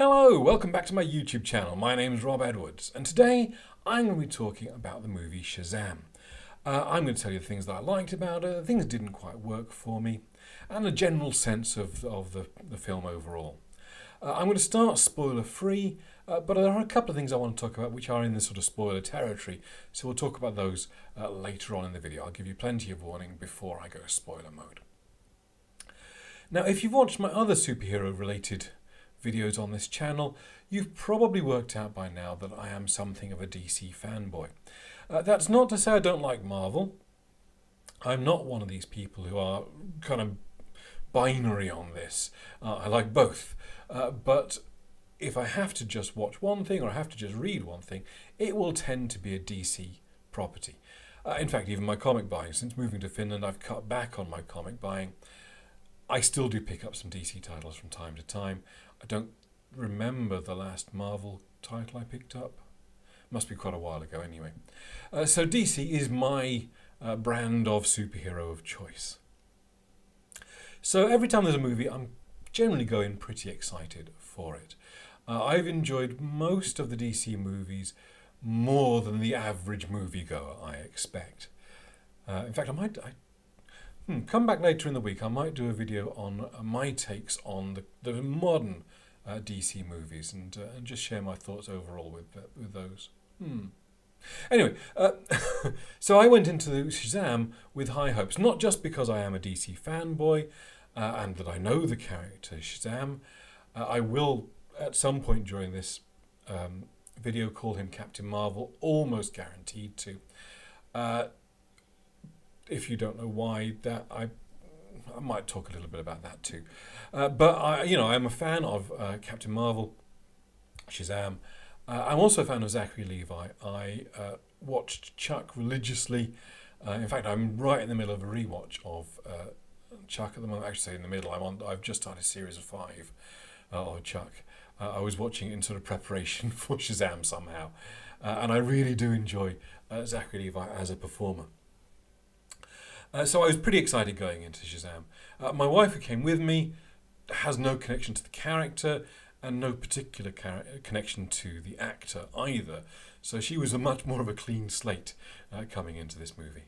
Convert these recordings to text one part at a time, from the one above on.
Hello, welcome back to my YouTube channel. My name is Rob Edwards, and today I'm going to be talking about the movie Shazam. I'm going to tell you the things that I liked about it, the things that didn't quite work for me, and a general sense of the film overall. I'm going to start spoiler-free, but there are a couple of things I want to talk about which are in the sort of spoiler territory, so we'll talk about those later on in the video. I'll give you plenty of warning before I go spoiler mode. Now, if you've watched my other superhero-related videos on this channel, you've probably worked out by now that I am something of a DC fanboy. That's not to say I don't like Marvel. I'm not one of these people who are kind of binary on this. I like both. But if I have to just watch one thing or I have to just read one thing, it will tend to be a DC property. In fact, even my comic buying, since moving to Finland, I've cut back on my comic buying. I still do pick up some DC titles from time to time. I don't remember the last Marvel title I picked up. Must be quite a while ago anyway. So DC is my brand of superhero of choice. So every time there's a movie, I'm generally going pretty excited for it. I've enjoyed most of the DC movies more than the average moviegoer, I expect. In fact, come back later in the week. I might do a video on my takes on the modern DC movies and just share my thoughts overall with those. Anyway, so I went into Shazam with high hopes, not just because I am a DC fanboy and that I know the character Shazam. I will, at some point during this video, call him Captain Marvel, almost guaranteed to. If you don't know why, that I might talk a little bit about that too. But I am a fan of Captain Marvel, Shazam. I'm also a fan of Zachary Levi. I watched Chuck religiously. In fact, I'm right in the middle of a rewatch of Chuck at the moment. Actually, in the middle. I've just started series of 5 of Chuck. I was watching it in sort of preparation for Shazam somehow, and I really do enjoy Zachary Levi as a performer. So I was pretty excited going into Shazam. My wife, who came with me, has no connection to the character and no particular connection to the actor either. So she was much more of a clean slate coming into this movie.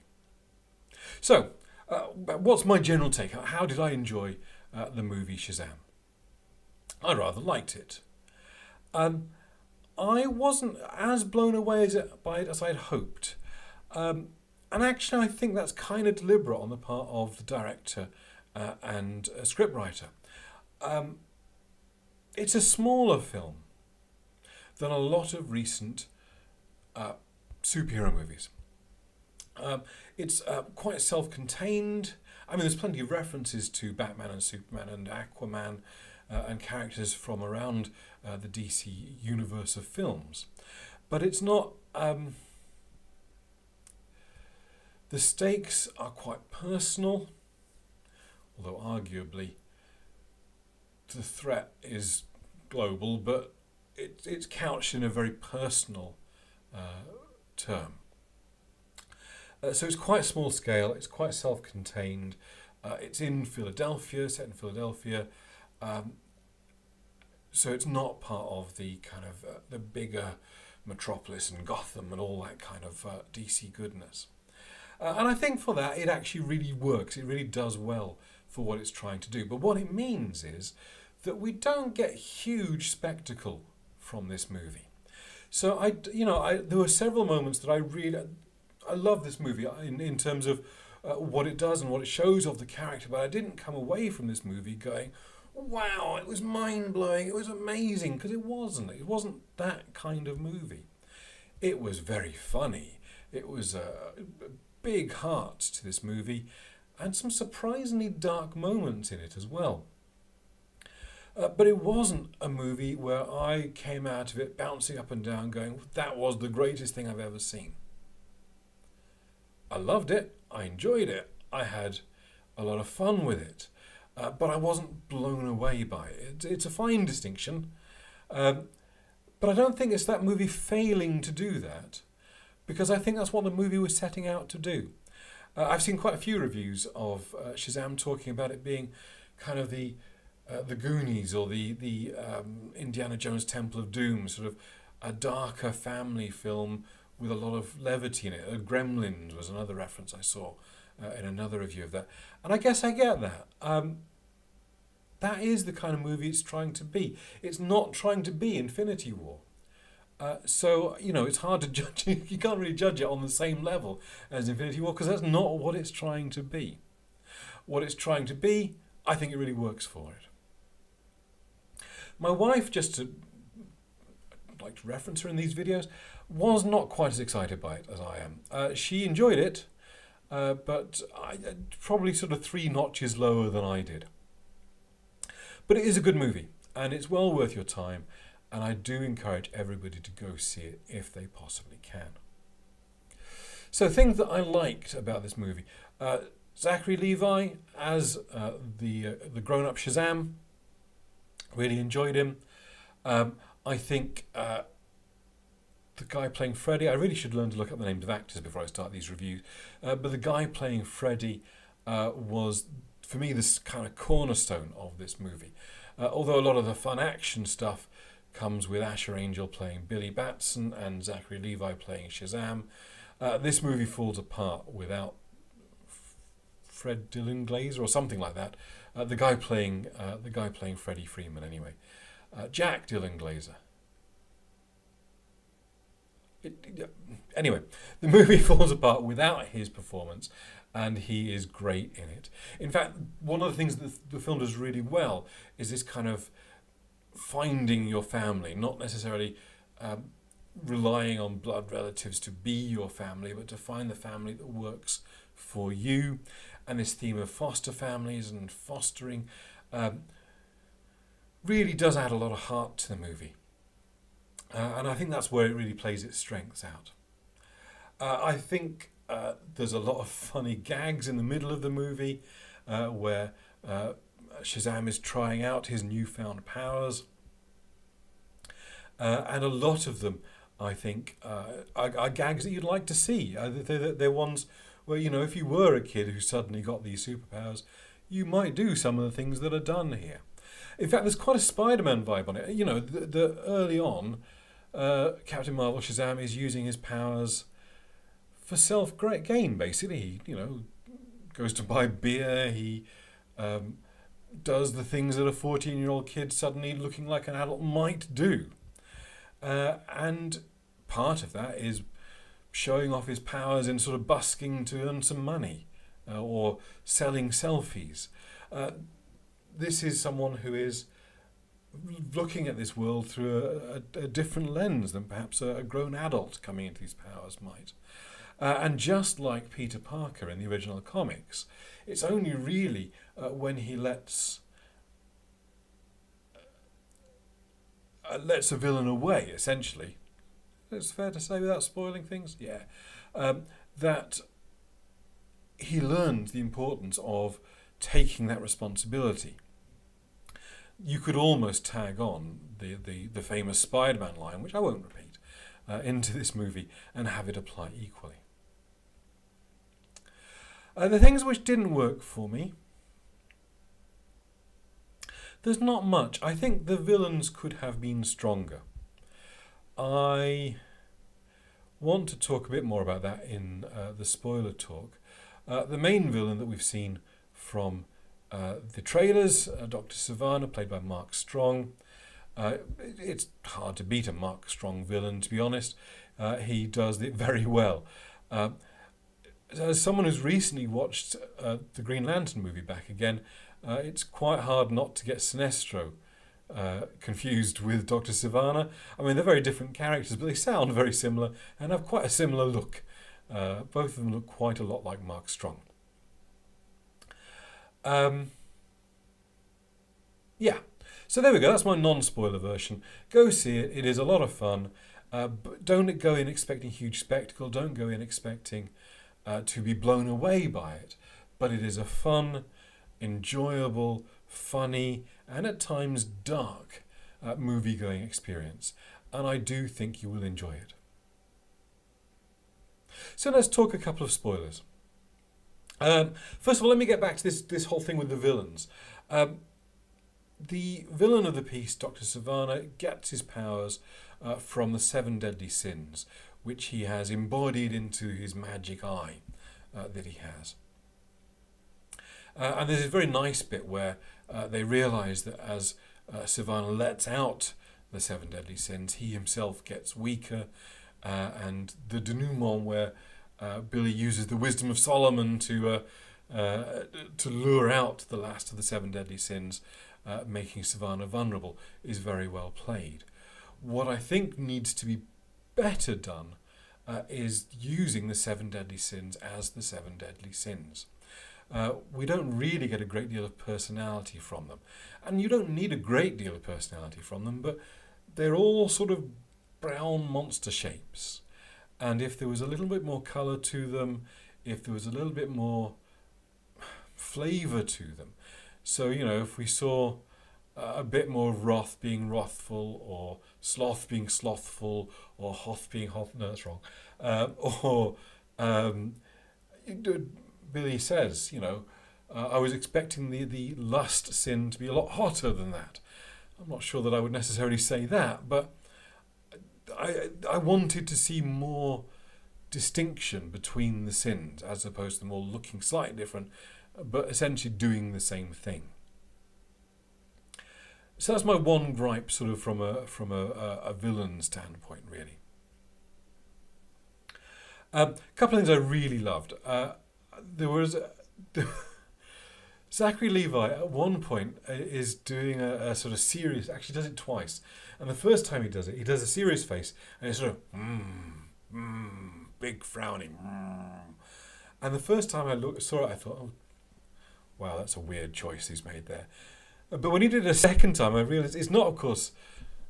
So, what's my general take? How did I enjoy the movie Shazam? I rather liked it. I wasn't as blown away by it as I'd hoped. And actually, I think that's kind of deliberate on the part of the director and scriptwriter. It's a smaller film than a lot of recent superhero movies. It's quite self-contained. I mean, there's plenty of references to Batman and Superman and Aquaman and characters from around the DC universe of films. But it's not... The stakes are quite personal, although arguably the threat is global, but it's couched in a very personal term. So it's quite small scale, it's quite self-contained, it's in Philadelphia, set in Philadelphia, so it's not part of the kind of the bigger metropolis and Gotham and all that kind of DC goodness. And I think for that, it actually really works. It really does well for what it's trying to do. But what it means is that we don't get huge spectacle from this movie. So there were several moments that I love this movie in terms of what it does and what it shows of the character. But I didn't come away from this movie going, wow, it was mind-blowing, it was amazing, because it wasn't. It wasn't that kind of movie. It was very funny. It was big heart to this movie and some surprisingly dark moments in it as well. But it wasn't a movie where I came out of it bouncing up and down going, that was the greatest thing I've ever seen. I loved it, I enjoyed it, I had a lot of fun with it, but I wasn't blown away by it. It's a fine distinction, but I don't think it's that movie failing to do that, because I think that's what the movie was setting out to do. I've seen quite a few reviews of Shazam talking about it being kind of the the Goonies or the Indiana Jones Temple of Doom, sort of a darker family film with a lot of levity in it. Gremlins was another reference I saw in another review of that, and I guess I get that. That is the kind of movie it's trying to be. It's not trying to be Infinity War. So, it's hard to judge. You can't really judge it on the same level as Infinity War because that's not what it's trying to be. What it's trying to be, I think it really works for it. My wife, just to like to reference her in these videos, was not quite as excited by it as I am. She enjoyed it, but probably sort of 3 notches lower than I did. But it is a good movie, and it's well worth your time, and I do encourage everybody to go see it if they possibly can. So things that I liked about this movie. Zachary Levi as the grown-up Shazam. Really enjoyed him. I think the guy playing Freddy, I really should learn to look up the names of actors before I start these reviews, but the guy playing Freddy was, for me, this kind of cornerstone of this movie. Although a lot of the fun action stuff comes with Asher Angel playing Billy Batson and Zachary Levi playing Shazam, this movie falls apart without Fred Dylan Grazer or something like that. The guy playing Freddie Freeman, anyway. Jack Dylan Grazer. Anyway, the movie falls apart without his performance, and he is great in it. In fact, one of the things that the film does really well is this kind of finding your family, not necessarily relying on blood relatives to be your family, but to find the family that works for you. And this theme of foster families and fostering really does add a lot of heart to the movie. And I think that's where it really plays its strengths out. I think there's a lot of funny gags in the middle of the movie where Shazam is trying out his newfound powers. And a lot of them, I think, are gags that you'd like to see. They're ones where, if you were a kid who suddenly got these superpowers, you might do some of the things that are done here. In fact, there's quite a Spider-Man vibe on it. The early on, Captain Marvel Shazam is using his powers for self-gain, basically. He, goes to buy beer. He does the things that a 14-year-old kid suddenly looking like an adult might do. And part of that is showing off his powers in sort of busking to earn some money or selling selfies. This is someone who is looking at this world through a different lens than perhaps a grown adult coming into these powers might. And just like Peter Parker in the original comics, it's only really when he lets a villain away, essentially. It's fair to say without spoiling things? Yeah. That he learns the importance of taking that responsibility. You could almost tag on the famous Spider-Man line, which I won't repeat, into this movie and have it apply equally. The things which didn't work for me, there's not much. I think the villains could have been stronger. I want to talk a bit more about that in the spoiler talk. The main villain that we've seen from the trailers, Dr. Sivana, played by Mark Strong. It's hard to beat a Mark Strong villain, to be honest. He does it very well. As someone who's recently watched the Green Lantern movie back again, it's quite hard not to get Sinestro confused with Dr. Sivana. I mean, they're very different characters, but they sound very similar and have quite a similar look. Both of them look quite a lot like Mark Strong. Yeah, so there we go. That's my non-spoiler version. Go see it. It is a lot of fun. But don't go in expecting huge spectacle. Don't go in expecting to be blown away by it. But it is a fun, enjoyable, funny, and at times dark movie-going experience. And I do think you will enjoy it. So let's talk a couple of spoilers. First of all, let me get back to this whole thing with the villains. the villain of the piece, Dr. Sivana, gets his powers from the 7 deadly sins, which he has embodied into his magic eye that he has. And there's this very nice bit where they realise that as Sivana lets out the 7 deadly sins, he himself gets weaker, and the denouement where Billy uses the wisdom of Solomon to lure out the last of the 7 deadly sins, making Sivana vulnerable, is very well played. What I think needs to be better done is using the 7 deadly sins as the 7 deadly sins. We don't really get a great deal of personality from them. And you don't need a great deal of personality from them, but they're all sort of brown monster shapes. And if there was a little bit more colour to them, if there was a little bit more flavour to them. So, if we saw a bit more wrath being wrathful, or sloth being slothful, or hoth being hoth, no, that's wrong. Billy says, I was expecting the lust sin to be a lot hotter than that. I'm not sure that I would necessarily say that, but I wanted to see more distinction between the sins, as opposed to them all looking slightly different, but essentially doing the same thing. So that's my one gripe, sort of from a villain standpoint, really. A couple of things I really loved. There was Zachary Levi at one point is doing a sort of serious. Actually, does it twice, and the first time he does a serious face, and it's sort of big frowning. And the first time I saw it, I thought, oh, wow, that's a weird choice he's made there. But when he did it a second time, I realised it's not, of course,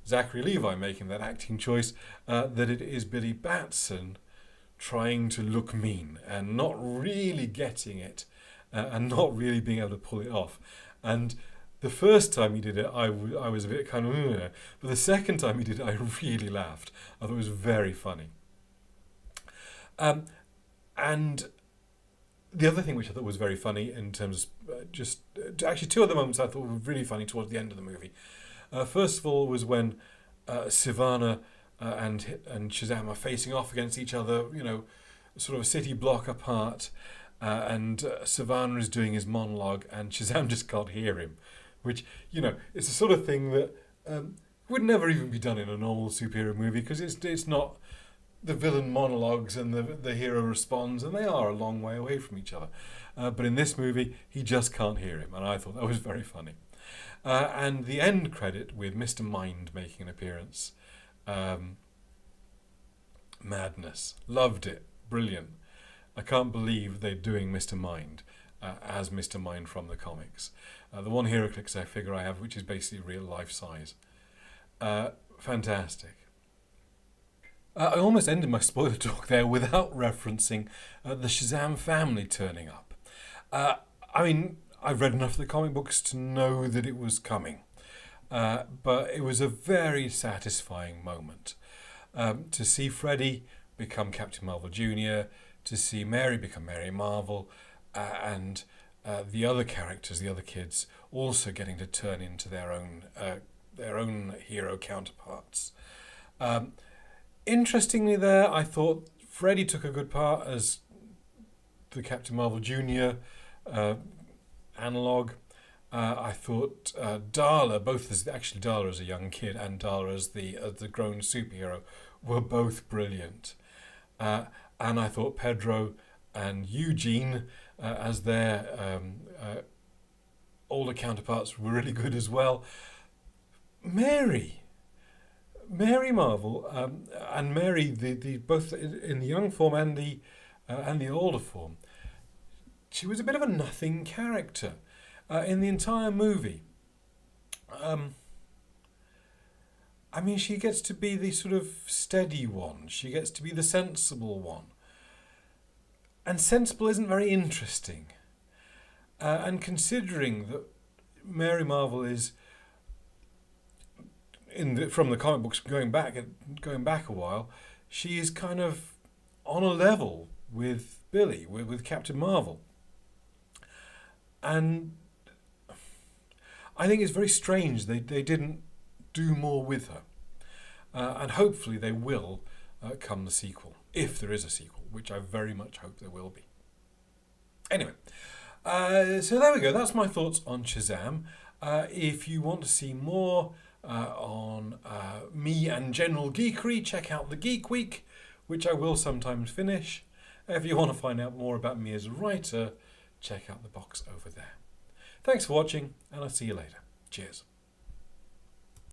Zachary Levi making that acting choice, that it is Billy Batson trying to look mean and not really getting it, and not really being able to pull it off. And the first time he did it, I was a bit kind of, but the second time he did it, I really laughed. I thought it was very funny. And the other thing which I thought was very funny in terms of actually two other moments I thought were really funny towards the end of the movie. First of all was when Sivana and Shazam are facing off against each other, sort of a city block apart, and Sivana is doing his monologue and Shazam just can't hear him, which, it's the sort of thing that would never even be done in a normal superhero movie, because it's not the villain monologues and the hero responds, and they are a long way away from each other. But in this movie, he just can't hear him, and I thought that was very funny. And the end credit with Mr. Mind making an appearance. Madness. Loved it. Brilliant. I can't believe they're doing Mr. Mind as Mr. Mind from the comics. The one HeroClix figure I have, which is basically real life size. Fantastic. I almost ended my spoiler talk there without referencing the Shazam family turning up. I've read enough of the comic books to know that it was coming. But it was a very satisfying moment. To see Freddy become Captain Marvel Jr., to see Mary become Mary Marvel, and the other characters, the other kids, also getting to turn into their own hero counterparts. Interestingly there, I thought Freddy took a good part as the Captain Marvel Jr. Analogue. I thought Darla, Darla as a young kid and Darla as the grown superhero, were both brilliant. And I thought Pedro and Eugene as their older counterparts were really good as well. Mary Marvel and Mary, the both in the young form and the older form, she was a bit of a nothing character in the entire movie. She gets to be the sort of steady one. She gets to be the sensible one. And sensible isn't very interesting. And considering that Mary Marvel is from the comic books going back a while, she is kind of on a level with Billy, with Captain Marvel. And I think it's very strange they didn't do more with her. And hopefully they will come the sequel, if there is a sequel, which I very much hope there will be. Anyway, so there we go. That's my thoughts on Shazam. If you want to see more on me and general geekery, check out the Geek Week, which I will sometimes finish. If you want to find out more about me as a writer, check out the box over there. Thanks for watching, and I'll see you later. Cheers.